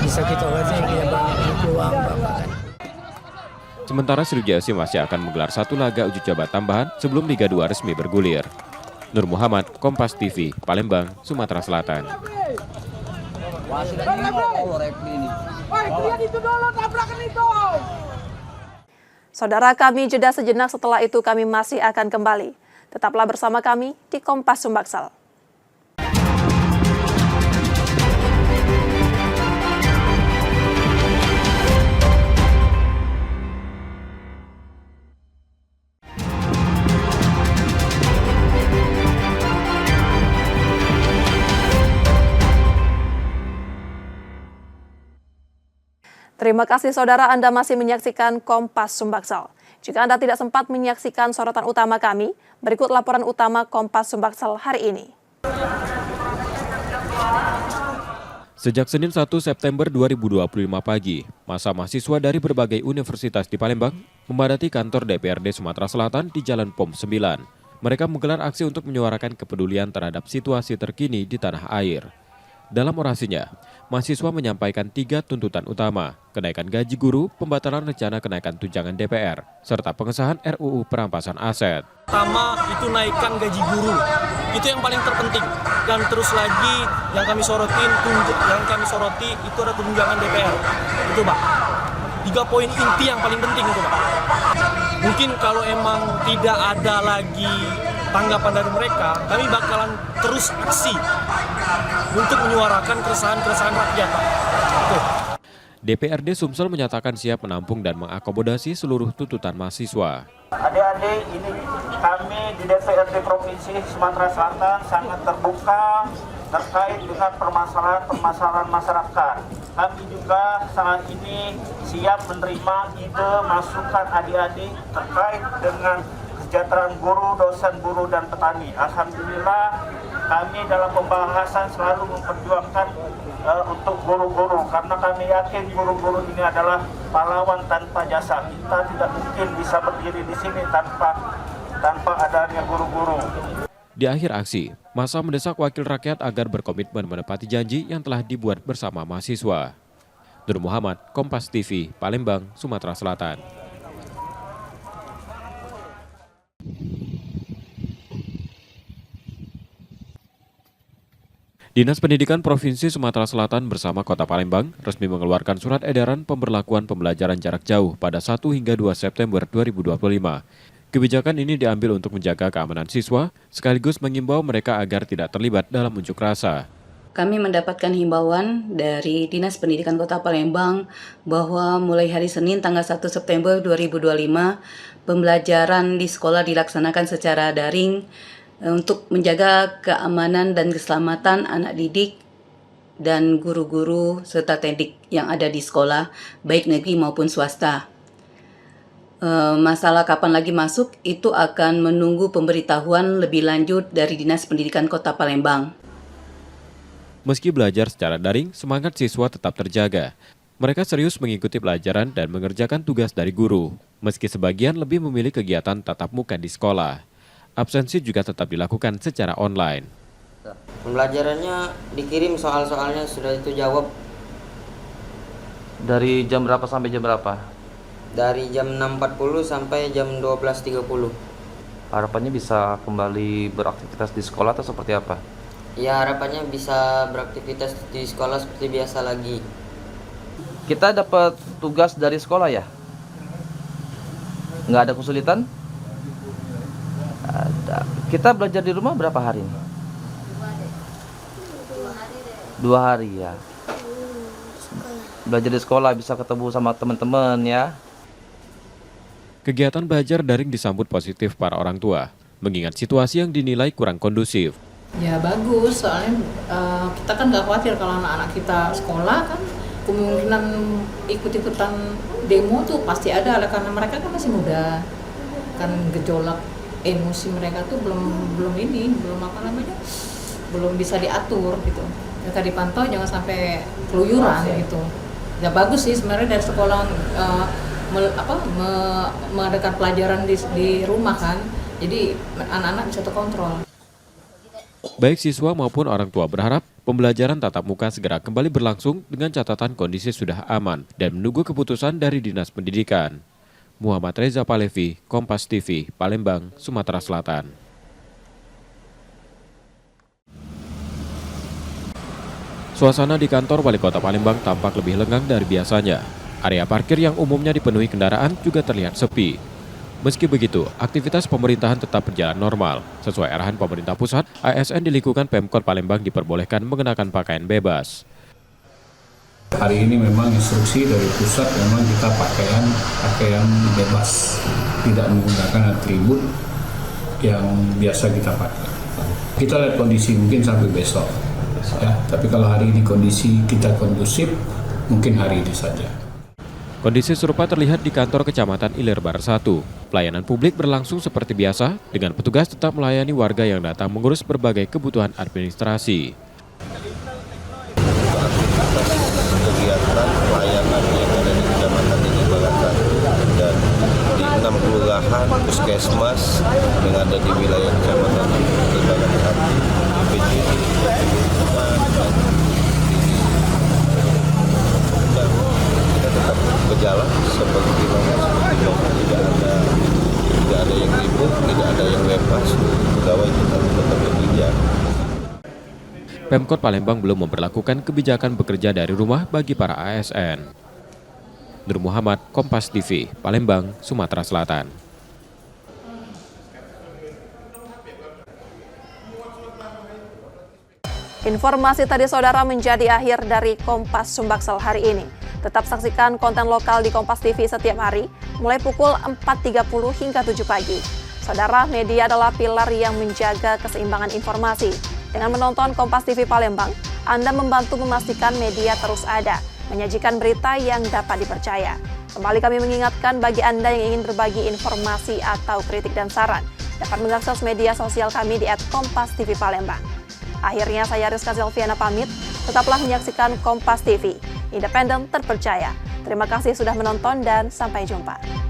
Bisa kita rasa kita banyak peluang babakan. Sementara Sriwijaya FC masih akan menggelar satu laga uji coba tambahan sebelum Liga 2 resmi bergulir. Nur Muhammad, Kompas TV, Palembang, Sumatera Selatan. Saudara, kami jeda sejenak, setelah itu kami masih akan kembali. Tetaplah bersama kami di Kompas Sumbaksel. Terima kasih saudara, Anda masih menyaksikan Kompas Sumbaksel. Jika Anda tidak sempat menyaksikan sorotan utama kami, berikut laporan utama Kompas Sumbaksel hari ini. Sejak Senin 1 September 2025 pagi, masa mahasiswa dari berbagai universitas di Palembang memadati kantor DPRD Sumatera Selatan di Jalan POM 9. Mereka menggelar aksi untuk menyuarakan kepedulian terhadap situasi terkini di tanah air. Dalam orasinya, mahasiswa menyampaikan 3 tuntutan utama, kenaikan gaji guru, pembatalan rencana kenaikan tunjangan DPR, serta pengesahan RUU perampasan aset. Pertama, itu naikkan gaji guru, itu yang paling terpenting. Dan terus lagi yang kami soroti itu ada tunjangan DPR, itu Pak. 3 poin inti yang paling penting itu Pak. Mungkin kalau emang tidak ada lagi tanggapan dari mereka, kami bakalan terus aksi untuk menyuarakan keresahan rakyat. DPRD Sumsel menyatakan siap menampung dan mengakomodasi seluruh tuntutan mahasiswa. Adik-adik, ini kami di DPRD Provinsi Sumatera Selatan sangat terbuka terkait dengan permasalahan masyarakat. Kami juga saat ini siap menerima ide masukan adik-adik terkait dengan kesejahteraan guru, dosen, buruh, dan petani. Alhamdulillah kami dalam pembahasan selalu memperjuangkan untuk guru-guru, karena kami yakin guru-guru ini adalah pahlawan tanpa jasa. Kita tidak mungkin bisa berdiri di sini tanpa adanya guru-guru. Di akhir aksi, massa mendesak wakil rakyat agar berkomitmen menepati janji yang telah dibuat bersama mahasiswa. Nur Muhammad, Kompas TV, Palembang, Sumatera Selatan. Dinas Pendidikan Provinsi Sumatera Selatan bersama Kota Palembang resmi mengeluarkan surat edaran pemberlakuan pembelajaran jarak jauh pada 1 hingga 2 September 2025. Kebijakan ini diambil untuk menjaga keamanan siswa, sekaligus mengimbau mereka agar tidak terlibat dalam unjuk rasa. Kami mendapatkan himbauan dari Dinas Pendidikan Kota Palembang bahwa mulai hari Senin tanggal 1 September 2025, pembelajaran di sekolah dilaksanakan secara daring untuk menjaga keamanan dan keselamatan anak didik dan guru-guru serta teknik yang ada di sekolah, baik negeri maupun swasta. Masalah kapan lagi masuk itu akan menunggu pemberitahuan lebih lanjut dari Dinas Pendidikan Kota Palembang. Meski belajar secara daring, semangat siswa tetap terjaga. Mereka serius mengikuti pelajaran dan mengerjakan tugas dari guru, meski sebagian lebih memilih kegiatan tatap muka di sekolah. Absensi juga tetap dilakukan secara online. Pembelajarannya dikirim, soal-soalnya sudah itu jawab. Dari jam berapa sampai jam berapa? Dari jam 6.40 sampai jam 12.30. Harapannya bisa kembali beraktivitas di sekolah atau seperti apa? Ya, harapannya bisa beraktivitas di sekolah seperti biasa lagi. Kita dapat tugas dari sekolah ya? Nggak ada kesulitan? Ada. Kita belajar di rumah berapa hari? 2 hari ya. Belajar di sekolah bisa ketemu sama teman-teman ya. Kegiatan belajar daring disambut positif para orang tua, mengingat situasi yang dinilai kurang kondusif. Ya bagus, soalnya kita kan nggak khawatir kalau anak-anak kita sekolah kan kemungkinan ikut-ikutan demo tuh pasti ada, karena mereka kan masih muda, kan gejolak emosi mereka tuh belum bisa diatur gitu. Mereka dipantau jangan sampai keluyuran gitu. Ya bagus sih sebenarnya dari sekolah mengadakan pelajaran di rumah kan. Jadi anak-anak bisa terkontrol. Baik siswa maupun orang tua berharap pembelajaran tatap muka segera kembali berlangsung dengan catatan kondisi sudah aman dan menunggu keputusan dari Dinas Pendidikan. Muhammad Reza Palevi, Kompas TV, Palembang, Sumatera Selatan. Suasana di kantor Wali Kota Palembang tampak lebih lengang dari biasanya. Area parkir yang umumnya dipenuhi kendaraan juga terlihat sepi. Meski begitu, aktivitas pemerintahan tetap berjalan normal. Sesuai arahan pemerintah pusat, ASN di lingkungan Pemkot Palembang diperbolehkan mengenakan pakaian bebas. Hari ini memang instruksi dari pusat memang kita pakaian bebas, tidak menggunakan atribut yang biasa kita pakai. Kita lihat kondisi mungkin sampai besok, ya. Tapi kalau hari ini kondisi kita kondusif, mungkin hari ini saja. Kondisi serupa terlihat di kantor Kecamatan Ilir Barat 1. Pelayanan publik berlangsung seperti biasa, dengan petugas tetap melayani warga yang datang mengurus berbagai kebutuhan administrasi. Kegiatan pelayanan yang ada di Kecamatan Ilir Barat 1 dan di 6 kelurahan puskesmas yang ada di wilayah Kecamatan Ilir Barat 1, PJJ dan kita tetap berjalan seperti tidak ada yang ribut, tidak ada yang lepas, pegawai kita tetap bekerja. Pemkot Palembang belum memperlakukan kebijakan bekerja dari rumah bagi para ASN. Nur Muhammad, Kompas TV, Palembang, Sumatera Selatan. Informasi tadi saudara menjadi akhir dari Kompas Sumbaksel hari ini. Tetap saksikan konten lokal di Kompas TV setiap hari, mulai pukul 4.30 hingga 7 pagi. Saudara, media adalah pilar yang menjaga keseimbangan informasi. Dengan menonton Kompas TV Palembang, Anda membantu memastikan media terus ada, menyajikan berita yang dapat dipercaya. Kembali kami mengingatkan bagi Anda yang ingin berbagi informasi atau kritik dan saran, dapat mengakses media sosial kami di @kompas TV Palembang. Akhirnya saya Rizka Zelviana pamit, tetaplah menyaksikan Kompas TV, independen terpercaya. Terima kasih sudah menonton dan sampai jumpa.